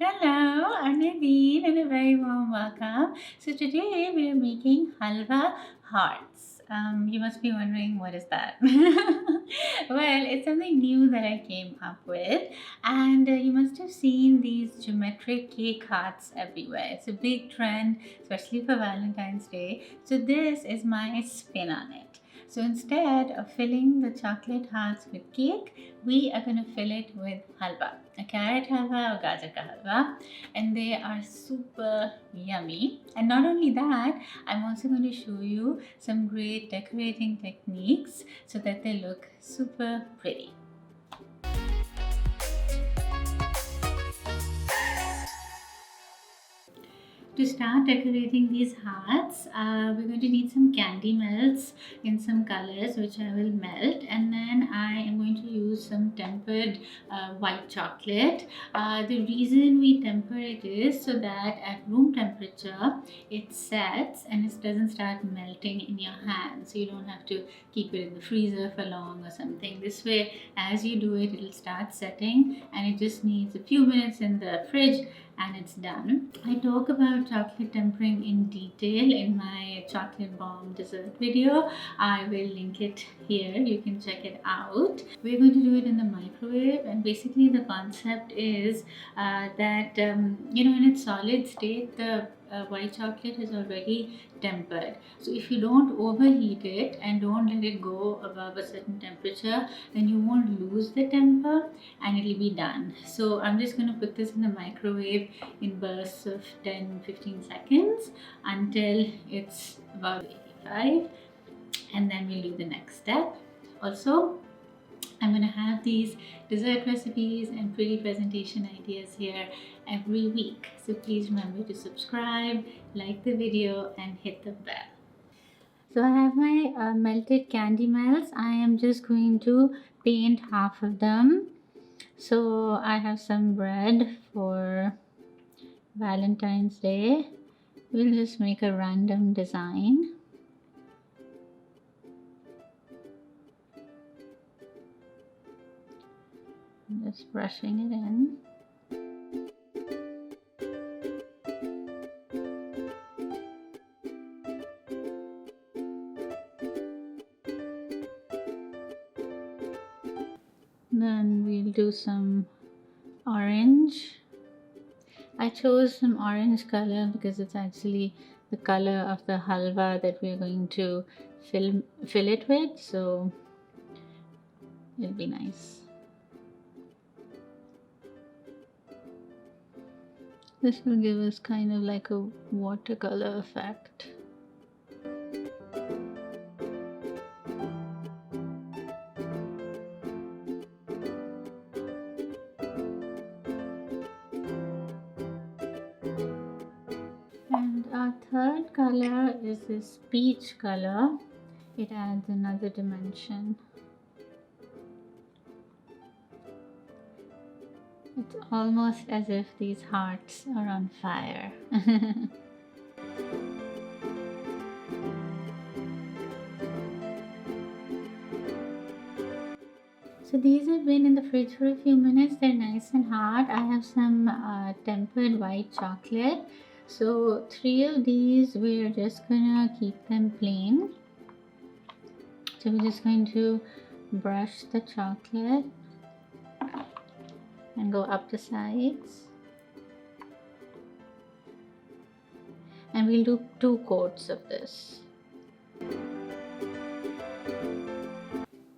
Hello, I'm Nadine and a very warm welcome. So today we are making Halwa Hearts. You must be wondering what is that? Well, it's something new that I came up with, and you must have seen these geometric cake hearts everywhere. It's a big trend, especially for Valentine's Day. So this is my spin on it. So instead of filling the chocolate hearts with cake, we are going to fill it with halwa, a carrot halwa or gajar ka halwa, and they are super yummy. And not only that, I'm also going to show you some great decorating techniques so that they look super pretty. To start decorating these hearts, we're going to need some candy melts in some colors which I will melt, and then I am going to use some tempered white chocolate. The reason we temper it is so that at room temperature it sets and it doesn't start melting in your hands, so you don't have to keep it in the freezer for long or something. This way, as you do it, it'll start setting and it just needs a few minutes in the fridge and it's done. I talk about chocolate tempering in detail in my chocolate bomb dessert video. I will link it here, you can check it out. We're going to do it in the microwave, and basically the concept is that in its solid state the white chocolate is already tempered. So if you don't overheat it and don't let it go above a certain temperature, then you won't lose the temper and it'll be done. So I'm just going to put this in the microwave in bursts of 10-15 seconds until it's about 85, and then we'll do the next step. Also, I'm going to have these dessert recipes and pretty presentation ideas here every week. So please remember to subscribe, like the video, and hit the bell. So I have my melted candy melts. I am just going to paint half of them. So I have some bread for Valentine's Day. We'll just make a random design. I'm just brushing it in. Then we'll do some orange. I chose some orange color because it's actually the color of the halwa that we're going to fill it with, so it'll be nice. This will give us kind of like a watercolor effect. And our third color is this peach color. It adds another dimension. It's almost as if these hearts are on fire. So these have been in the fridge for a few minutes. They're nice and hard. I have some tempered white chocolate. So 3 of these, we're just gonna keep them plain. So we're just going to brush the chocolate and go up the sides. And we'll do 2 coats of this.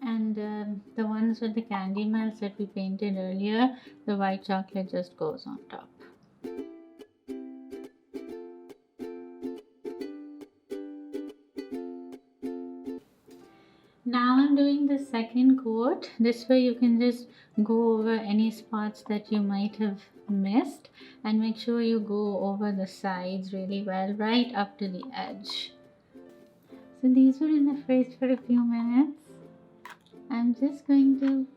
And the ones with the candy melts that we painted earlier, the white chocolate just goes on top. Now I'm doing the second coat. This way you can just go over any spots that you might have missed, and make sure you go over the sides really well, right up to the edge. So these were in the fridge for a few minutes. I'm just going to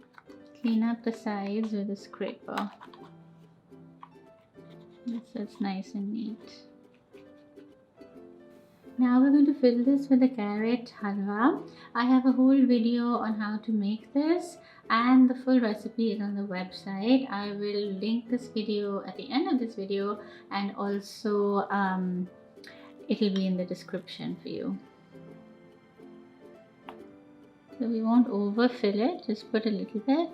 clean up the sides with a scraper. So it's nice and neat. Now we're going to fill this with the carrot halwa. I have a whole video on how to make this and the full recipe is on the website. I will link this video at the end of this video, and also it'll be in the description for you. So we won't overfill it, just put a little bit.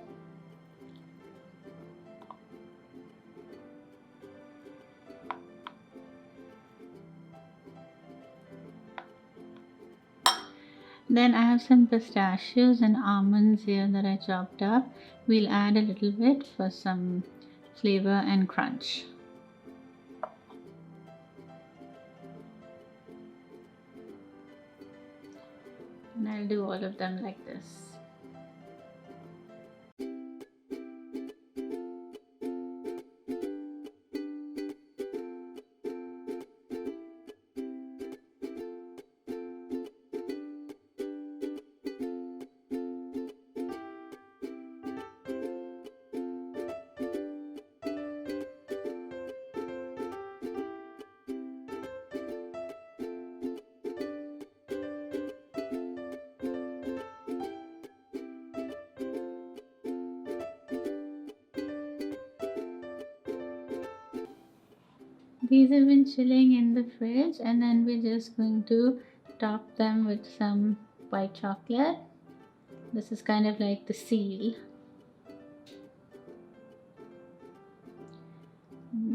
Then I have some pistachios and almonds here that I chopped up. We'll add a little bit for some flavor and crunch. And I'll do all of them like this. These have been chilling in the fridge, and then we're just going to top them with some white chocolate. This is kind of like the seal.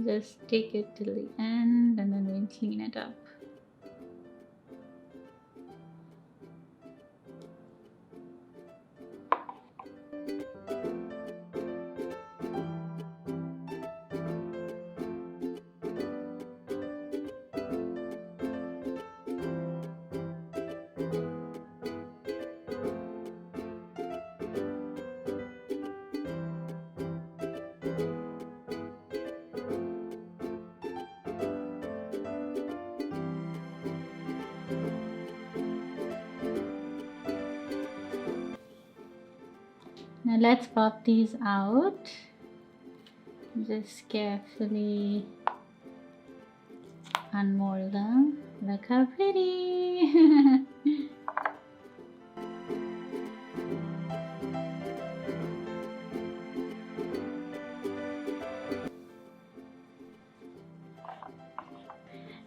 Just take it till the end and then we'll clean it up. Now let's pop these out. Just carefully unmold them. Look how pretty!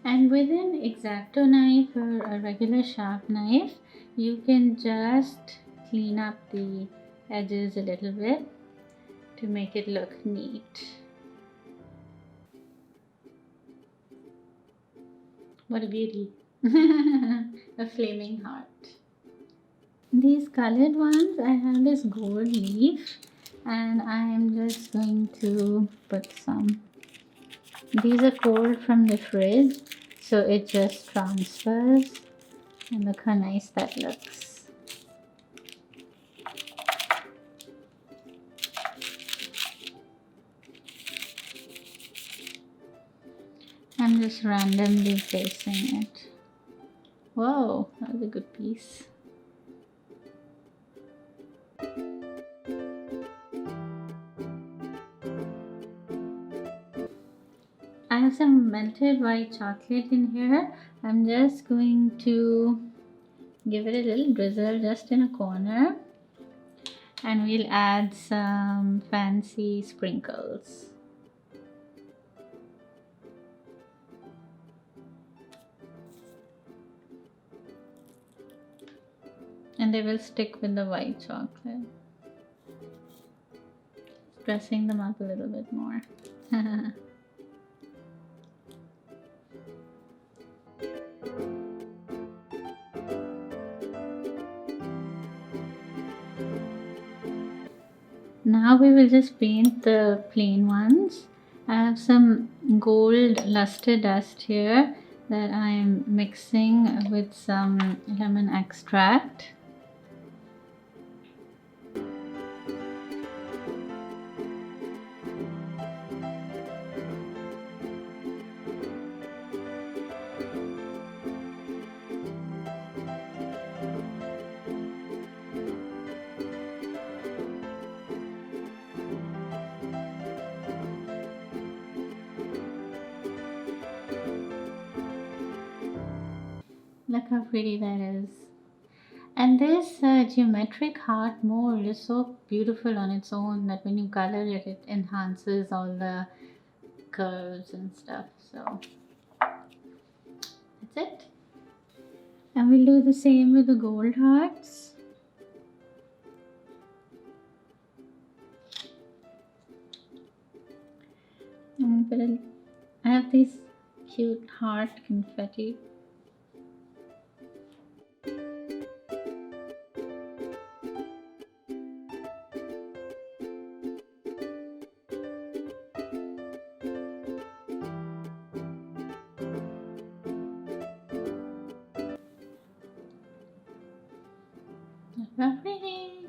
And with an X-Acto knife or a regular sharp knife, you can just clean up the edges a little bit to make it look neat. What a beauty! A flaming heart. These colored ones, I have this gold leaf and I am just going to put some. These are cold from the fridge, so it just transfers, and look how nice that looks. I'm just randomly placing it. Whoa, that was a good piece. I have some melted white chocolate in here. I'm just going to give it a little drizzle just in a corner, and we'll add some fancy sprinkles. And they will stick with the white chocolate. Pressing them up a little bit more. Now we will just paint the plain ones. I have some gold luster dust here that I am mixing with some lemon extract. Look how pretty that is. And this geometric heart mold is so beautiful on its own that when you color it, it enhances all the curves and stuff. So that's it. And we'll do the same with the gold hearts. I have these cute heart confetti. How pretty.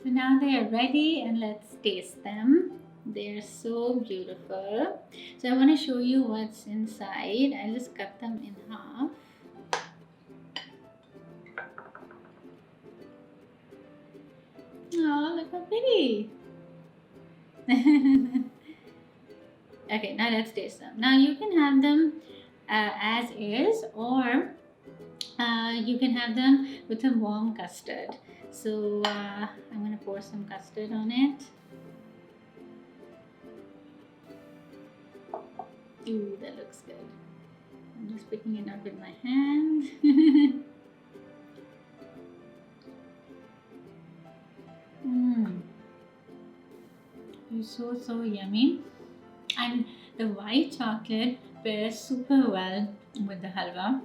So now they are ready and let's taste them. They're so beautiful. So I want to show you what's inside. I'll just cut them in half. Oh, look how pretty. Okay, now let's taste them. Now you can have them as is, or you can have them with some warm custard. So I'm going to pour some custard on it. Ooh, that looks good. I'm just picking it up with my hand. It's so yummy. And the white chocolate pairs super well with the halwa.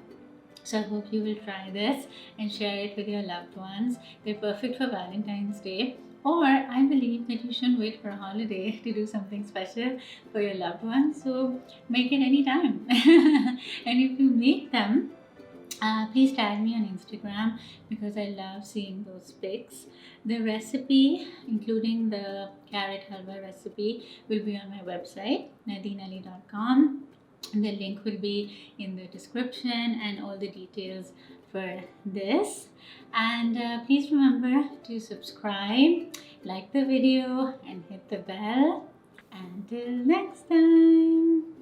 So I hope you will try this and share it with your loved ones. They're perfect for Valentine's Day. Or I believe that you shouldn't wait for a holiday to do something special for your loved ones. So make it anytime. And if you make them, please tag me on Instagram because I love seeing those pics. The recipe, including the carrot halwa recipe, will be on my website, nadineali.com. The link will be in the description and all the details for this. And please remember to subscribe, like the video, and hit the bell. Until next time.